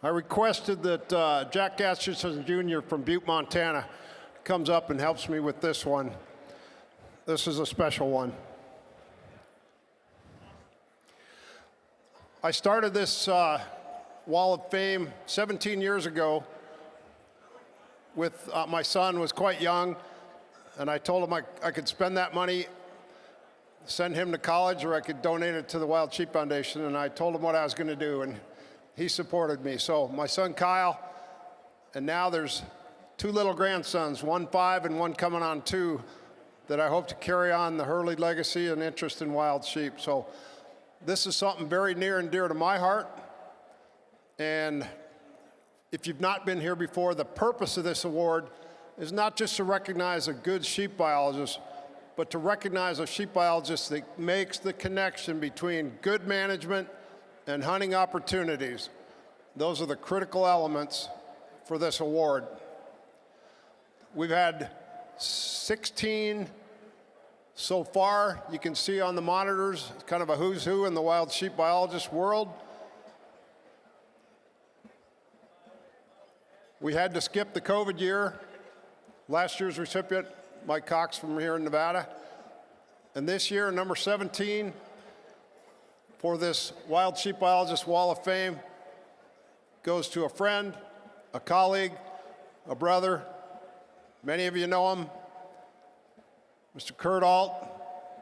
I requested that Jack Atcheson Jr. from Butte, Montana comes up and helps me with this one. This is a special one. I started this Wall of Fame 17 years ago with my son was quite young, and I told him I could spend that money, send him to college, or I could donate it to the Wild Sheep Foundation, and I told him what I was going to do, and he supported me. So my son Kyle, and now there's two little grandsons, one 5 and one coming on 2, that I hope to carry on the Hurley legacy and interest in wild sheep. So this is something very near and dear to my heart. And if you've not been here before, the purpose of this award is not just to recognize a good sheep biologist, but to recognize a sheep biologist that makes the connection between good management and hunting opportunities. Those are the critical elements for this award. We've had 16 so far. You can see on the monitors, it's kind of a who's who in the wild sheep biologist world. We had to skip the COVID year. Last year's recipient, Mike Cox from here in Nevada. And this year, number 17 for this Wild Sheep Biologist Wall of Fame goes to a friend, a colleague, a brother. Many of you know him, Mr. Kurt Alt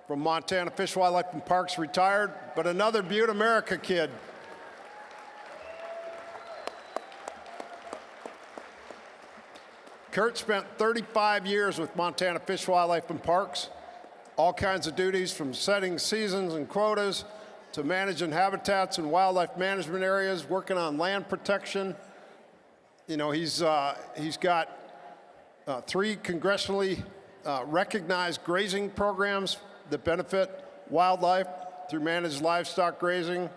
from Montana Fish, Wildlife, and Parks, retired, but another Butte, America kid. Kurt spent 35 years with Montana Fish, Wildlife, and Parks, all kinds of duties from setting seasons and quotas to managing habitats and wildlife management areas, working on land protection. You know, he's got 3 congressionally recognized grazing programs that benefit wildlife through managed livestock grazing.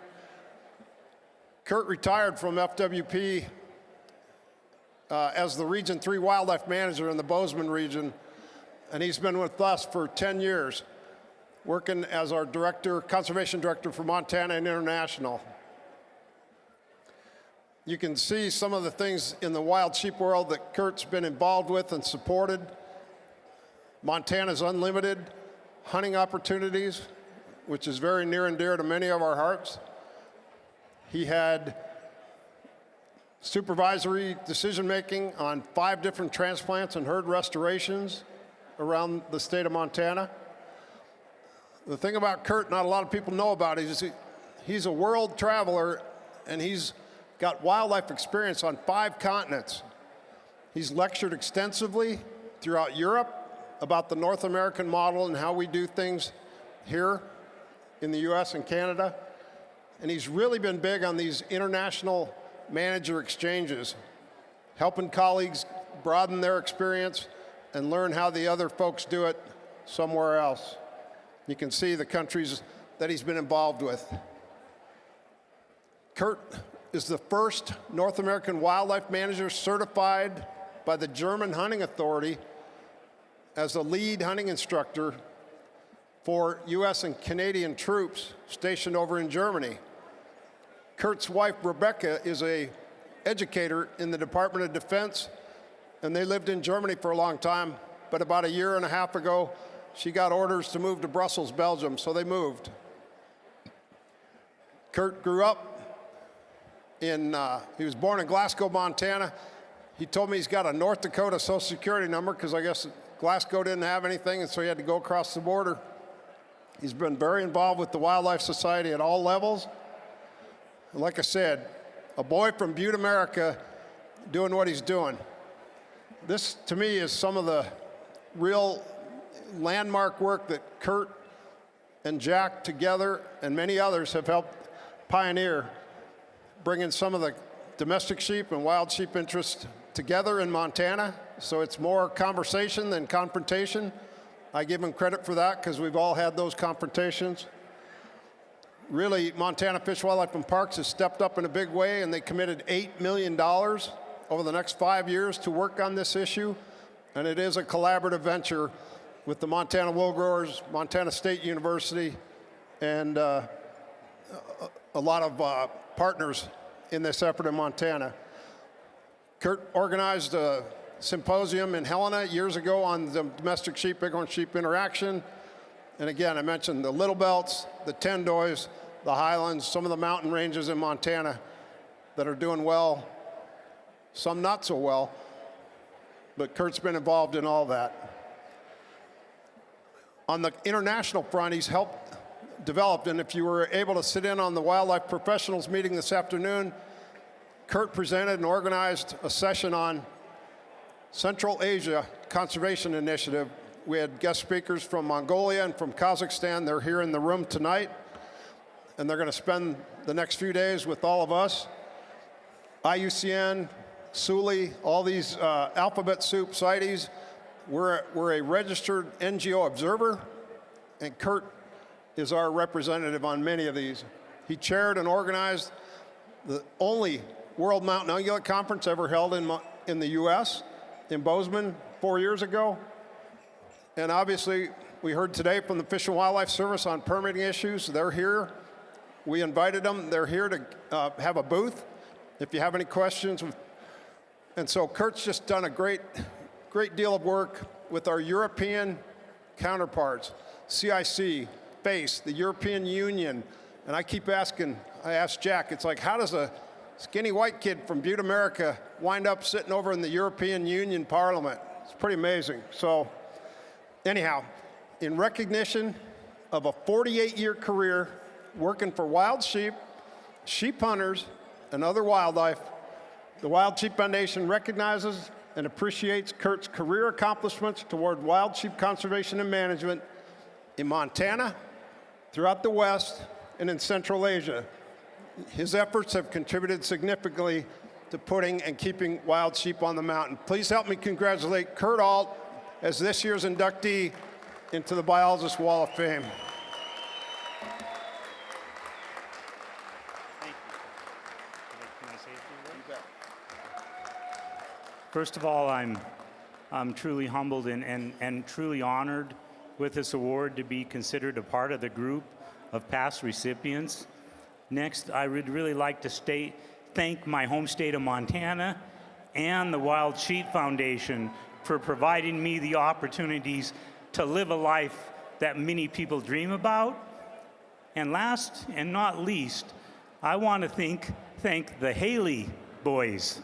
Kurt retired from FWP as the Region 3 Wildlife Manager in the Bozeman region, and he's been with us for 10 years, working as our Conservation Director for Montana and International. You can see some of the things in the wild sheep world that Kurt's been involved with and supported. Montana's unlimited hunting opportunities, which is very near and dear to many of our hearts. He had supervisory decision-making on 5 different transplants and herd restorations around the state of Montana. The thing about Kurt, not a lot of people know about it, is he's a world traveler, and he's got wildlife experience on 5 continents. He's lectured extensively throughout Europe about the North American model and how we do things here in the US and Canada. And he's really been big on these international manager exchanges, helping colleagues broaden their experience and learn how the other folks do it somewhere else. You can see the countries that he's been involved with. Kurt is the first North American wildlife manager certified by the German Hunting Authority as a lead hunting instructor for US and Canadian troops stationed over in Germany. Kurt's wife, Rebecca, is an educator in the Department of Defense, and they lived in Germany for a long time, but about 1.5 years ago, she got orders to move to Brussels, Belgium, so they moved. Kurt grew up he was born in Glasgow, Montana. He told me he's got a North Dakota Social Security number because I guess Glasgow didn't have anything, and so he had to go across the border. He's been very involved with the Wildlife Society at all levels. Like I said, a boy from Butte, America, doing what he's doing. This, to me, is some of the real landmark work that Kurt and Jack together and many others have helped pioneer, bringing some of the domestic sheep and wild sheep interests together in Montana. So it's more conversation than confrontation. I give him credit for that because we've all had those confrontations. Really, Montana Fish, Wildlife, and Parks has stepped up in a big way, and they committed $8 million over the next 5 years to work on this issue. And it is a collaborative venture with the Montana Wool Growers, Montana State University, and a lot of partners in this effort in Montana. Kurt organized a symposium in Helena years ago on the domestic sheep, bighorn sheep interaction. And again, I mentioned the Little Belts, the Tendoys, the Highlands, some of the mountain ranges in Montana that are doing well, some not so well, but Kurt's been involved in all that. On the international front, he's helped develop, and if you were able to sit in on the wildlife professionals meeting this afternoon, Kurt presented and organized a session on Central Asia Conservation Initiative. We had guest speakers from Mongolia and from Kazakhstan. They're here in the room tonight, and they're going to spend the next few days with all of us. IUCN, SULI, all these alphabet soup CITES. We're a registered NGO observer, and Kurt is our representative on many of these. He chaired and organized the only World Mountain Ungulate Conference ever held in the US, in Bozeman 4 years ago. And obviously, we heard today from the Fish and Wildlife Service on permitting issues. They're here. We invited them. They're here to have a booth if you have any questions. And so Kurt's just done a great deal of work with our European counterparts, CIC, FACE, the European Union. And I keep asking, I asked Jack, it's like, how does a skinny white kid from Butte, America wind up sitting over in the European Union Parliament? It's pretty amazing. So anyhow, in recognition of a 48-year career working for wild sheep, sheep hunters, and other wildlife, the Wild Sheep Foundation recognizes and appreciates Kurt's career accomplishments toward wild sheep conservation and management in Montana, throughout the West, and in Central Asia. His efforts have contributed significantly to putting and keeping wild sheep on the mountain. Please help me congratulate Kurt Alt as this year's inductee into the Biologist Wall of Fame. Thank you. Can I say a few words? First of all, I'm truly humbled and truly honored with this award to be considered a part of the group of past recipients. Next, I would really like to thank my home state of Montana and the Wild Sheep Foundation for providing me the opportunities to live a life that many people dream about. And last and not least, I want to thank the Haley boys,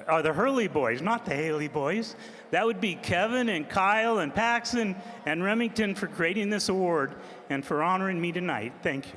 or the Hurley boys, not the Haley boys. That would be Kevin and Kyle and Paxton and Remington for creating this award and for honoring me tonight. Thank you.